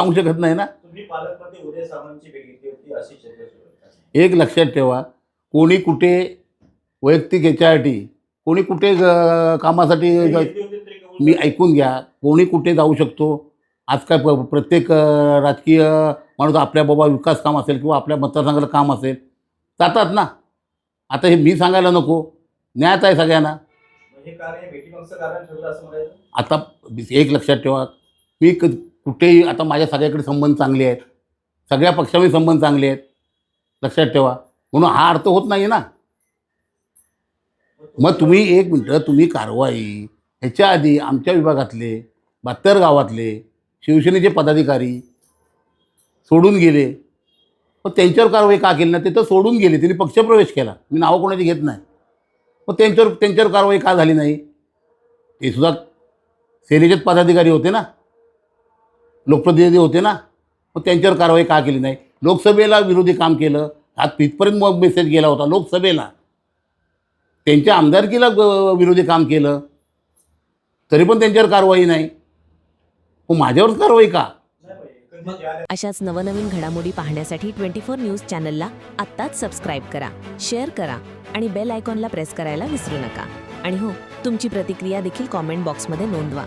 सांगू शकत नाही ना. तुम्ही पालकमंत्री उदय सामंतची भेट घेतली होती अशी चर्चा सुरू आहे. एक लक्षात ठेवा, कोणी कुठे वैयक्तिक याच्यासाठी, कोणी कुठे कामासाठी भेट घेतली होती तरी कबूल मी करा. ऐकून घ्या, कोणी कुठे जाऊ शकतो. आज काय प्रत्येक राजकीय माणूस आपल्या बाबा विकास काम असेल किंवा आपल्या मतदारसंघाला काम असेल जातात ना. आता हे मी सांगायला नको, ज्ञात आहे सगळ्यांना. म्हणजे कार्य भेटीमागचं कारण ठरलं असं म्हणायचं. आता एक लक्षात ठेवा, मी कुठेही आता माझ्या सगळ्याकडे संबंध चांगले आहेत, सगळ्या पक्षामध्ये संबंध चांगले आहेत, लक्षात ठेवा. म्हणून हा अर्थ होत नाही ना. मग तुम्ही एक मिनटं, तुम्ही कारवाई ह्याच्या आधी आमच्या विभागातले 72 गावातले शिवसेनेचे पदाधिकारी सोडून गेले, मग त्यांच्यावर कारवाई का केली नाही? ते तर सोडून गेले, त्यांनी पक्षप्रवेश केला, मी नावं कोणाची घेत नाही. मग त्यांच्यावर कारवाई का झाली नाही? ते सुद्धा सेनेचेच पदाधिकारी होते ना, लोकप्रतिनिधी होते ना. मग त्यांच्यावर कारवाई का केली नाही? लोकसभेला विरोधी काम केलं, आज तिथपर्यंत मग मेसेज गेला होता लोकसभेला, त्यांच्या आमदारकीला विरोधी काम केलं, तरी पण त्यांच्यावर कारवाई नाही. मग माझ्यावरच कारवाई का? नाही बाई, एकंदरीत ज्या अशाच नवनवीन घडामोडी पाहण्यासाठी 24 न्यूज चॅनलला आत्ताच सबस्क्राईब करा, शेअर करा आणि बेल आयकॉनला प्रेस करायला विसरू नका. आणि हो, तुमची प्रतिक्रिया देखील कॉमेंट बॉक्समध्ये नोंदवा.